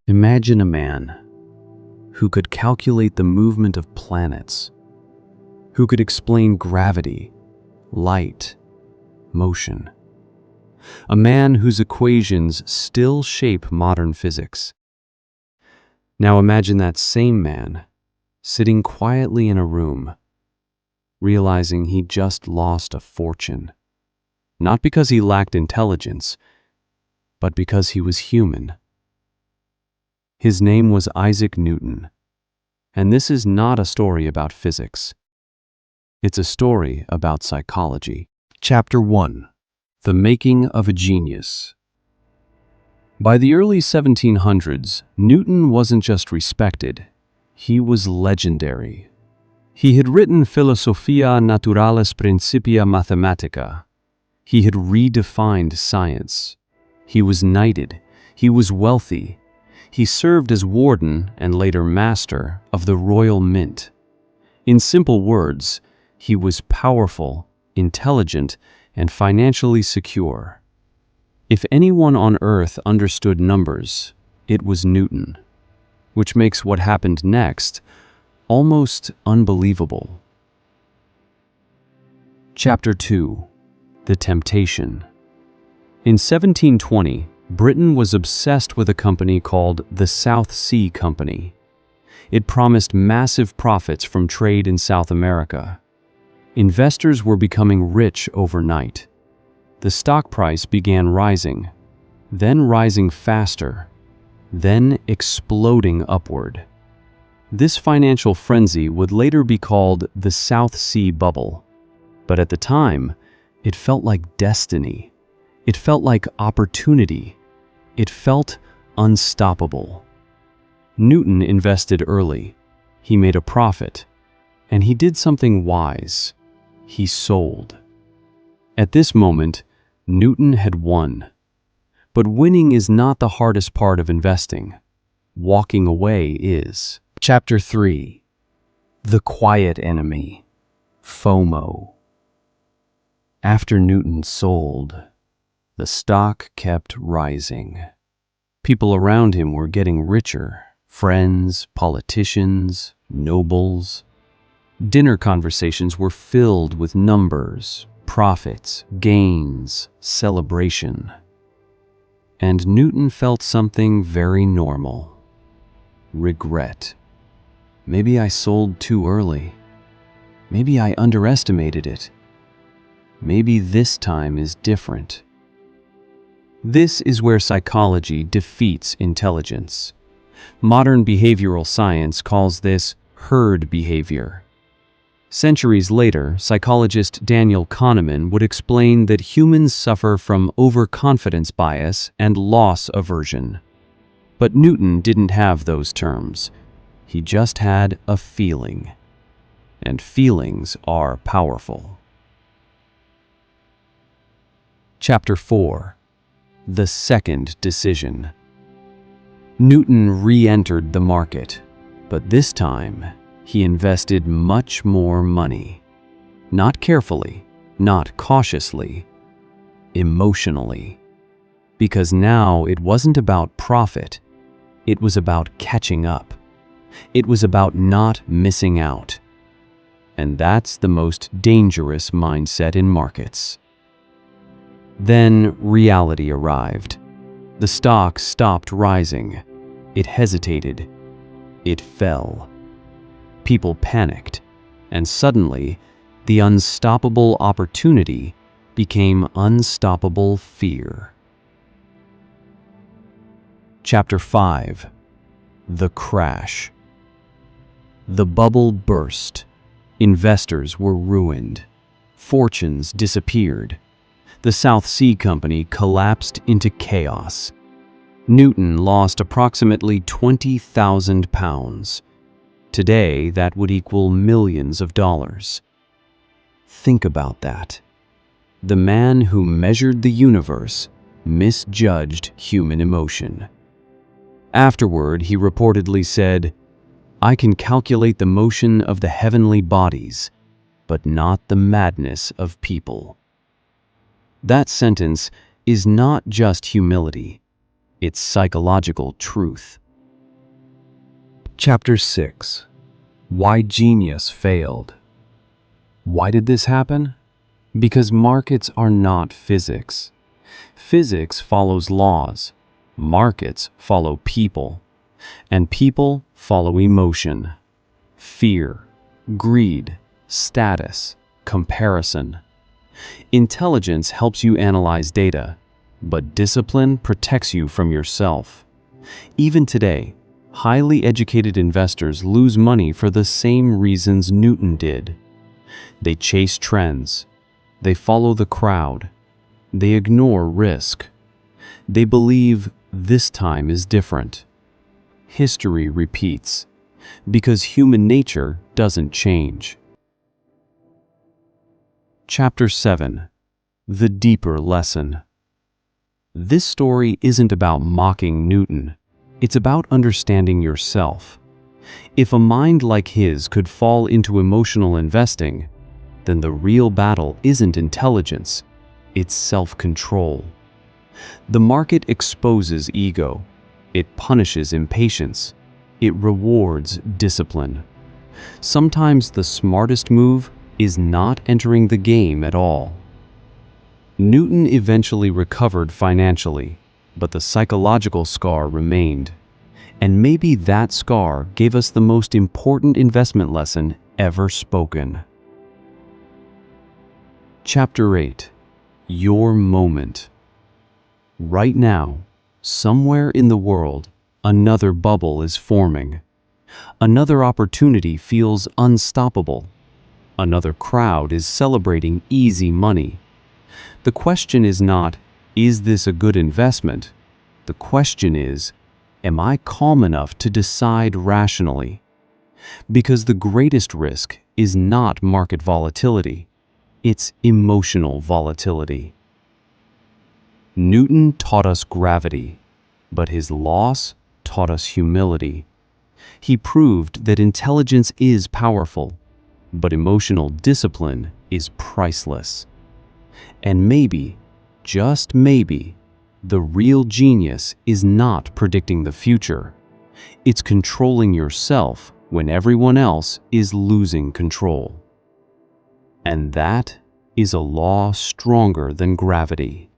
Imagine a man who could calculate the movement of planets, who could explain gravity, light, motion. A man whose equations still shape modern physics. Now imagine that same man sitting quietly in a room, realizing he just lost a fortune. Not because he lacked intelligence, but because he was human. His name was Isaac Newton, and this is not a story about physics. It's a story about psychology. Chapter 1: The Making of a Genius. By the early 1700s, Newton wasn't just respected, he was legendary. He had written Philosophia Naturalis Principia Mathematica. He had redefined science. He was knighted. He was wealthy. He served as warden and later master of the Royal Mint. In simple words, he was powerful, intelligent, and financially secure. If anyone on Earth understood numbers, it was Newton, which makes what happened next almost unbelievable. Chapter 2: The Temptation. In 1720, Britain was obsessed with a company called the South Sea Company. It promised massive profits from trade in South America. Investors were becoming rich overnight. The stock price began rising, then rising faster, then exploding upward. This financial frenzy would later be called the South Sea Bubble. But at the time, it felt like destiny. It felt like opportunity. It felt unstoppable. Newton invested early. He made a profit. And he did something wise. He sold. At this moment, Newton had won. But winning is not the hardest part of investing. Walking away is. Chapter 3: The Quiet Enemy. FOMO. After Newton sold, the stock kept rising. People around him were getting richer. Friends, politicians, nobles. Dinner conversations were filled with numbers, profits, gains, celebration. And Newton felt something very normal. Regret. Maybe I sold too early. Maybe I underestimated it. Maybe this time is different. This is where psychology defeats intelligence. Modern behavioral science calls this herd behavior. Centuries later, psychologist Daniel Kahneman would explain that humans suffer from overconfidence bias and loss aversion. But Newton didn't have those terms. He just had a feeling. And feelings are powerful. Chapter 4: The Second Decision. Newton re-entered the market, but this time he invested much more money. Not carefully, not cautiously, emotionally. Because now it wasn't about profit, it was about catching up. It was about not missing out. And that's the most dangerous mindset in markets. Then reality arrived. The stock stopped rising. It hesitated. It fell. People panicked, and suddenly, the unstoppable opportunity became unstoppable fear. Chapter 5: The Crash. The bubble burst. Investors were ruined. Fortunes disappeared. The South Sea Company collapsed into chaos. Newton lost approximately £20,000. Today, that would equal millions of dollars. Think about that. The man who measured the universe misjudged human emotion. Afterward, he reportedly said, "I can calculate the motion of the heavenly bodies, but not the madness of people." That sentence is not just humility, it's psychological truth. Chapter 6. Why Genius Failed. Why did this happen? Because markets are not physics. Physics follows laws. Markets follow people. And people follow emotion. Fear, greed, status, comparison. Intelligence helps you analyze data, but discipline protects you from yourself. Even today, highly educated investors lose money for the same reasons Newton did. They chase trends. They follow the crowd. They ignore risk. They believe this time is different. History repeats, because human nature doesn't change. Chapter 7. The Deeper Lesson. This story isn't about mocking Newton. It's about understanding yourself. If a mind like his could fall into emotional investing, then the real battle isn't intelligence, it's self-control. The market exposes ego. It punishes impatience. It rewards discipline. Sometimes the smartest move is not entering the game at all. Newton eventually recovered financially, but the psychological scar remained. And maybe that scar gave us the most important investment lesson ever spoken. Chapter 8. Your Moment. Right now, somewhere in the world, another bubble is forming. Another opportunity feels unstoppable. Another crowd is celebrating easy money. The question is not, is this a good investment? The question is, am I calm enough to decide rationally? Because the greatest risk is not market volatility. It's emotional volatility. Newton taught us gravity, but his loss taught us humility. He proved that intelligence is powerful, but emotional discipline is priceless. And maybe, just maybe, the real genius is not predicting the future. It's controlling yourself when everyone else is losing control. And that is a law stronger than gravity.